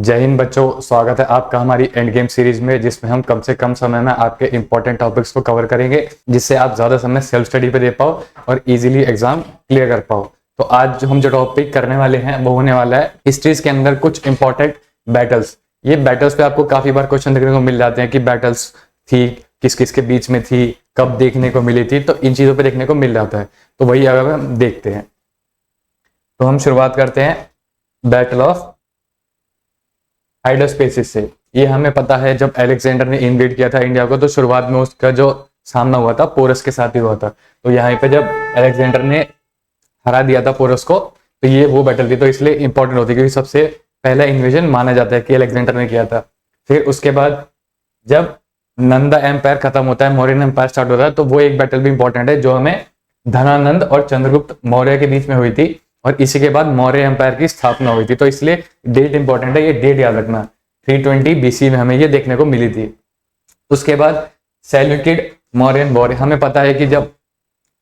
जय हिंद बच्चों, स्वागत है आपका हमारी एंड गेम सीरीज में, जिसमें हम कम से कम समय में आपके इंपॉर्टेंट टॉपिक्स को कवर करेंगे, जिससे आप ज्यादा समय सेल्फ स्टडी पे दे पाओ और इजीली एग्जाम क्लियर कर पाओ। तो आज हम जो टॉपिक करने वाले हैं वो होने वाला है हिस्ट्रीज के अंदर कुछ इंपॉर्टेंट बैटल्स। ये बैटल्स पे आपको काफी बार क्वेश्चन देखने को मिल जाते हैं कि बैटल्स थी किस किस के बीच में थी, कब देखने को मिली थी, तो इन चीजों पे देखने को मिल जाता है। तो वही अगर हम देखते हैं तो हम शुरुआत करते हैं बैटल ऑफ हाइड्रोस्पेसिस से। ये हमें पता है जब अलेक्जेंडर ने इन्वेड किया था इंडिया को, तो शुरुआत में उसका जो सामना हुआ था पोरस के साथ ही हुआ था। तो यहाँ पे जब अलेक्जेंडर ने हरा दिया था पोरस को, तो ये वो बैटल थी, तो इसलिए इंपॉर्टेंट होती है क्योंकि सबसे पहला इन्वेजन माना जाता है कि अलेक्जेंडर ने किया था। फिर उसके बाद जब नंदा एम्पायर खत्म होता है, मौर्यन एम्पायर स्टार्ट होता है, तो वो एक बैटल भी इंपॉर्टेंट है जो हमें धनानंद और चंद्रगुप्त मौर्य के बीच में हुई थी, और इसी के बाद मौर्य एम्पायर की स्थापना हुई थी। तो इसलिए डेट इंपॉर्टेंट है, ये डेट याद रखना। 320 BC में हमें ये देखने को मिली थी। उसके बाद सेल्यूकिड मौर्यन वॉर। हमें पता है कि जब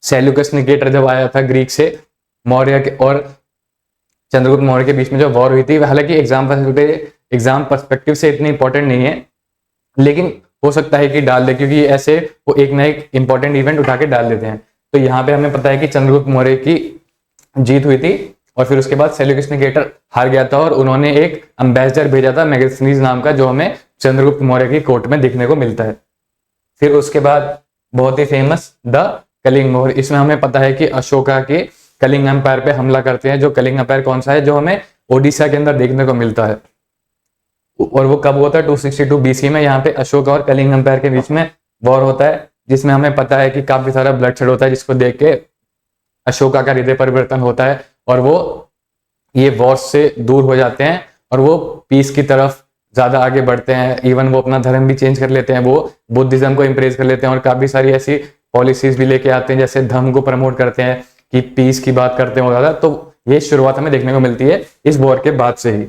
सेल्यूकस निकेटर जब आया था ग्रीक से, मौर्य के और चंद्रगुप्त मौर्य के बीच में जो वॉर हुई थी, हालांकि एग्जाम पर्सपेक्टिव से इतनी इंपॉर्टेंट नहीं है, लेकिन हो सकता है कि डाल दे, क्योंकि ऐसे वो एक ना एक इंपॉर्टेंट इवेंट उठा के डाल देते हैं। तो यहाँ पे हमें पता है कि चंद्रगुप्त मौर्य की जीत हुई थी, और फिर उसके बाद सेल्यूकस निकेटर हार गया था, और उन्होंने एक एम्बेसडर भेजा था मैगस्थनीज नाम का, जो हमें चंद्रगुप्त मौर्य की कोर्ट में देखने को मिलता है। फिर उसके बाद बहुत ही फेमस द कलिंग वॉर। इसमें हमें पता है कि अशोका के कलिंग एम्पायर पे हमला करते हैं। जो कलिंग एम्पायर कौन सा है, जो हमें ओडिशा के अंदर देखने को मिलता है, और वो कब होता है 262 BC में। यहाँ पे अशोका और कलिंग एम्पायर के बीच में वॉर होता है, जिसमें हमें पता है कि काफी सारा ब्लडशेड होता है, जिसको देख के अशोका का हृदय परिवर्तन होता है, और वो ये वॉर से दूर हो जाते हैं और वो पीस की तरफ ज्यादा आगे बढ़ते हैं। इवन वो अपना धर्म भी चेंज कर लेते हैं, वो बुद्धिज्म को इम्प्रेस कर लेते हैं, और काफी सारी ऐसी पॉलिसीज भी लेके आते हैं, जैसे धर्म को प्रमोट करते हैं, कि पीस की बात करते हैं ज्यादा। तो ये शुरुआत हमें देखने को मिलती है इस वॉर के बाद से ही।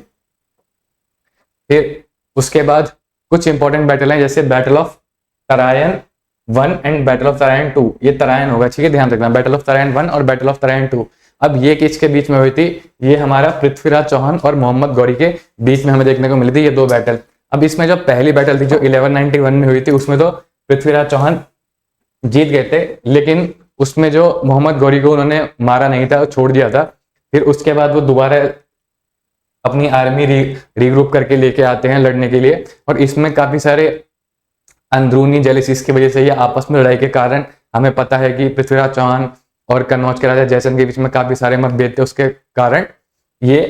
फिर उसके बाद कुछ इंपॉर्टेंट बैटल हैं, जैसे battle of Tarain 1 and battle of Tarain 2। ये तरायन होगा, ठीक है, ध्यान रखना, बैटल ऑफ तरायन 1 और बैटल ऑफ तरायन 2। अब ये किसके बीच में हुई थी? ये हमारा पृथ्वीराज चौहान और मोहम्मद गौरी के बीच में हमें देखने को मिली थी ये दो बैटल। अब इसमें जो पहली बैटल थी जो 1191 में हुई थी, उसमें तो पृथ्वीराज चौहान जीत गए थे, लेकिन उसमें जो मोहम्मद गौरी को उन्होंने मारा नहीं था, छोड़ दिया था। फिर उसके बाद वो दोबारा अपनी आर्मी रीग्रुप करके लेके आते हैं लड़ने के लिए, और इसमें काफी सारे अंदरूनी जेलिसिस की वजह से या आपस में लड़ाई के कारण हमें पता है कि पृथ्वीराज चौहान और कन्नौज के राजा जयचंद के बीच में काफी सारे मतभेद थे। उसके कारण ये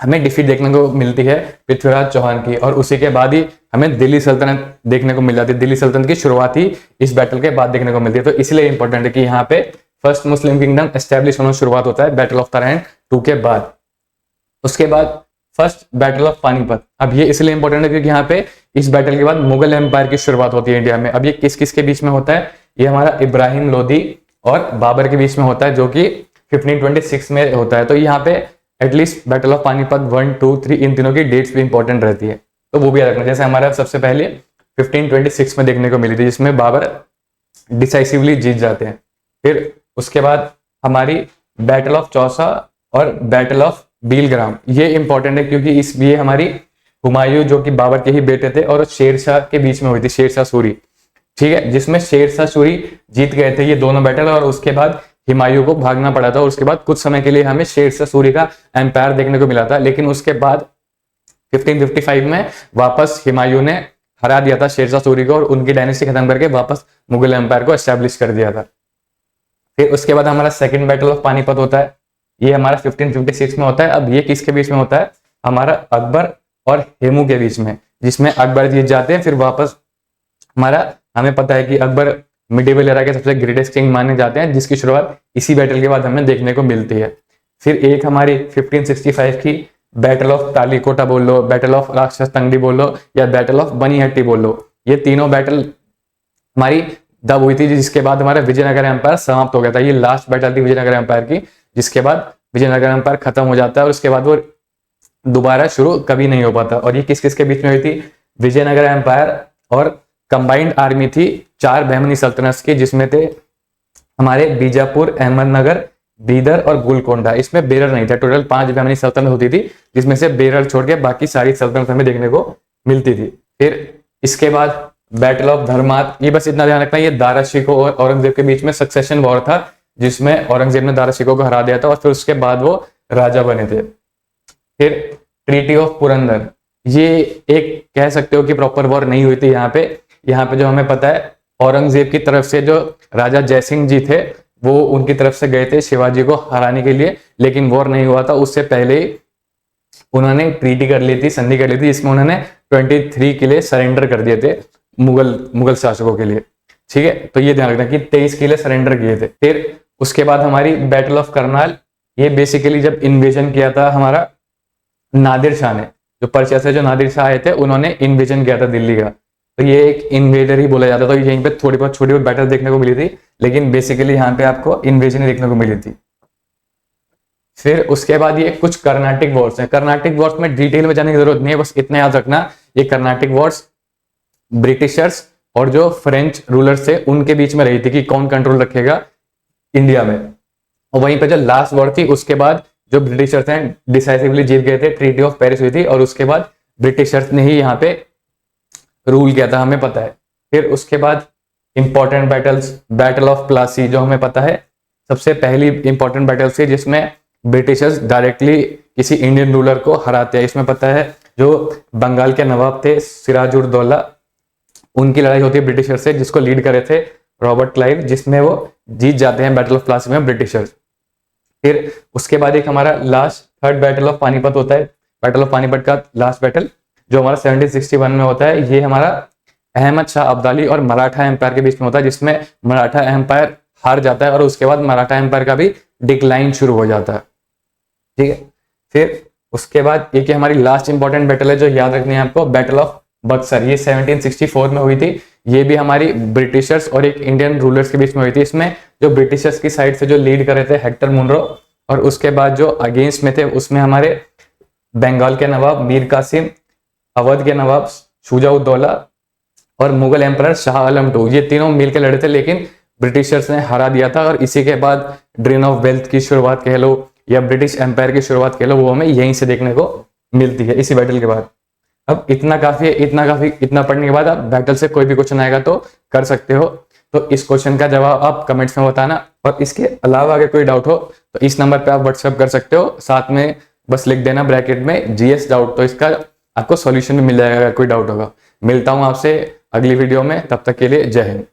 हमें डिफीट देखने को मिलती है पृथ्वीराज चौहान की, और उसी के बाद ही हमें दिल्ली सल्तनत देखने को मिल जाती है। दिल्ली सल्तनत की शुरुआत ही इस बैटल के बाद देखने को मिलती है। तो इसलिए इंपॉर्टेंट है कि यहाँ पे फर्स्ट मुस्लिम किंगडम एस्टेब्लिश होना शुरुआत होता है बैटल ऑफ तराइन 2 के बाद। उसके बाद फर्स्ट बैटल ऑफ पानीपत। अब ये इसलिए इंपॉर्टेंट है क्योंकि यहाँ पे इस बैटल के बाद मुगल एम्पायर की शुरुआत होती है इंडिया में। अब ये किस किस के बीच में होता है? ये हमारा इब्राहिम लोधी और बाबर के बीच में होता है, जो कि 1526 में होता है। तो यहाँ पे एटलीस्ट बैटल ऑफ पानीपत 1, 2, 3 इन तीनों की डेट्स भी इंपॉर्टेंट रहती है, तो वो भी याद रखना। जैसे हमारा सबसे पहले 1526 में देखने को मिली थी, जिसमें बाबर डिसाइसिवली जीत जाते हैं। फिर उसके बाद हमारी बैटल ऑफ चौसा और बैटल ऑफ बीलग्राम, ये इंपॉर्टेंट है क्योंकि ये हमारी हुमायूं जो कि बाबर के ही बेटे थे और शेरशाह के बीच में हुई थी, शेरशाह सूरी, ठीक है, जिसमें शेरशाह सूरी जीत गए थे ये दोनों बैटल, और उसके बाद हुमायूं को भागना पड़ा था। और उसके बाद कुछ समय के लिए हमें शेरशाह सूरी का एम्पायर देखने को मिला था, लेकिन उसके बाद 1555 में वापस हुमायूं ने हरा दिया था शेरशाह सूरी को, और उनकी डायनेस्टी खत्म करके वापस मुगल एम्पायर को एस्टेब्लिश कर दिया था। फिर उसके बाद हमारा सेकेंड बैटल ऑफ पानीपत होता है, ये हमारा 1556 में होता है। अब ये किसके बीच में होता है? हमारा अकबर और हेमू के बीच में, जिसमें अकबर जीत जाते हैं। फिर वापस हमें पता है कि अकबर मिडिवल एरा के सबसे ग्रेटेस्ट किंग माने जाते हैं, जिसकी शुरुआत इसी बैटल के बाद हमें देखने को मिलती है। फिर एक हमारी 1565 की बैटल ऑफ तालीकोटा बोल लो, बैटल ऑफ राक्षस तंगड़ी बोल लो, या बैटल ऑफ बनीहट्टी बोल लो। ये तीनों बैटल हमारी तब हुई थी, जिसके बाद हमारा विजयनगर एम्पायर समाप्त हो गया था। ये लास्ट बैटल थी विजयनगर एम्पायर की, जिसके बाद विजयनगर एम्पायर खत्म हो जाता है, और उसके बाद वो दोबारा शुरू कभी नहीं हो पाता। और ये किस किस के बीच में हुई थी? विजयनगर एम्पायर और कंबाइंड आर्मी थी 4 बहमनी सल्तनत की, जिसमें थे हमारे बीजापुर, अहमदनगर, बीदर और गोलकोंडा। इसमें बेरर नहीं था। टोटल 5 बहमनी सल्तनत होती थी, जिसमें से बेरर छोड़ के बाकी सारी सल्तनत हमें देखने को मिलती थी। फिर इसके बाद बैटल ऑफ धर्मात, ये बस इतना ध्यान रखना, ये दारा शिकोह और औरंगजेब के बीच में सक्सेशन वॉर था, जिसमें औरंगजेब ने दारा शिकोह को हरा दिया था और फिर उसके बाद वो राजा बने थे। फिर ट्रीटी ऑफ पुरंदर, ये एक कह सकते हो कि प्रॉपर वॉर नहीं हुई थी यहाँ पे जो हमें पता है औरंगजेब की तरफ से जो राजा जयसिंह जी थे वो उनकी तरफ से गए थे शिवाजी को हराने के लिए, लेकिन वॉर नहीं हुआ था। उससे पहले ही उन्होंने ट्रीटी कर ली थी, संधि कर ली थी, जिसमें उन्होंने 23 किले सरेंडर कर दिए थे मुगल शासकों के लिए। ठीक है, तो ये ध्यान रखना कि 23 किले सरेंडर किए थे। फिर उसके बाद हमारी बैटल ऑफ करनाल, ये बेसिकली जब इन्वेजन किया था हमारा नादिर शाह ने, जो पर्शिया से जो नादिर शाह आए थे उन्होंने इन्वेजन किया था दिल्ली का, तो ये एक इन्वेडर ही बोला जाता था। तो यहीं पे थोड़ी बहुत छोटी बहुत बैटल देखने को मिली थी, लेकिन बेसिकली यहाँ पे आपको इन्वेजन ही देखने को मिली थी। फिर उसके बाद ये कुछ कर्नाटिक वॉर्स हैं। कर्नाटिक वॉर्स में डिटेल में जाने की जरूरत नहीं है, बस इतना याद रखना, ये कर्नाटिक वॉर्स ब्रिटिशर्स और जो फ्रेंच रूलर्स थे उनके बीच में रही थी कि कौन कंट्रोल रखेगा इंडिया में। और वहीं पे जो लास्ट वॉर थी उसके बाद जो ब्रिटिशर्स हैं डिसाइसिवली जीत गए थे, ट्रीटी ऑफ पेरिस हुई थी और उसके बाद ब्रिटिशर्स ने ही यहाँ पे रूल किया था, हमें पता है। फिर उसके बाद important battles, battle of Plassey जो हमें पता है सबसे पहली इंपॉर्टेंट बैटल थी जिसमें ब्रिटिशर्स डायरेक्टली किसी इंडियन रूलर को हराते हैं। इसमें पता है जो बंगाल के नवाब थे सिराजुद्दौला, उनकी लड़ाई होती है ब्रिटिशर से, जिसको लीड करे थे रॉबर्ट क्लाइव, जिसमें वो जीत जाते हैं बैटल ऑफ प्लासी में ब्रिटिशर्स। फिर उसके बाद एक हमारा last third battle of Panipat होता है। बैटल ऑफ पानीपत का लास्ट बैटल जो हमारा 1761 में होता है, ये हमारा अहमद शाह अब्दाली और मराठा एम्पायर के बीच में होता है, जिसमें मराठा एम्पायर हार जाता है और उसके बाद मराठा एम्पायर का भी डिक्लाइन शुरू हो जाता है। ठीक है, फिर उसके बाद एक हमारी लास्ट इंपॉर्टेंट बैटल है जो याद रखनी है आपको, बैटल ऑफ बक्सर। ये 1764 में हुई थी। ये भी हमारी ब्रिटिशर्स और एक इंडियन रूलर्स के बीच में हुई थी। इसमें जो ब्रिटिशर्स की साइड से जो लीड कर रहे थे हेक्टर मुनरो, और उसके बाद जो अगेंस्ट में थे उसमें हमारे बंगाल के नवाब मीर कासिम, अवध के नवाब शुजाउद्दौला और मुगल एम्परर शाह आलम II, ये तीनों मिलकर लड़े थे, लेकिन ब्रिटिशर्स ने हरा दिया था। और इसी के बाद ड्रेन ऑफ वेल्थ की शुरुआत कह लो या ब्रिटिश एम्पायर की शुरुआत कह लो, वो हमें यहीं से देखने को मिलती है, इसी बैटल के बाद। अब इतना काफी है, इतना पढ़ने के बाद आप बैटल से कोई भी क्वेश्चन आएगा तो कर सकते हो। तो इस क्वेश्चन का जवाब आप कमेंट्स में बताना, और इसके अलावा अगर कोई डाउट हो तो इस नंबर पे आप व्हाट्सएप कर सकते हो। साथ में बस लिख देना ब्रैकेट में GS डाउट, तो इसका आपको सॉल्यूशन भी मिल जाएगा अगर कोई डाउट होगा। मिलता हूं आपसे अगली वीडियो में, तब तक के लिए जय हिंद।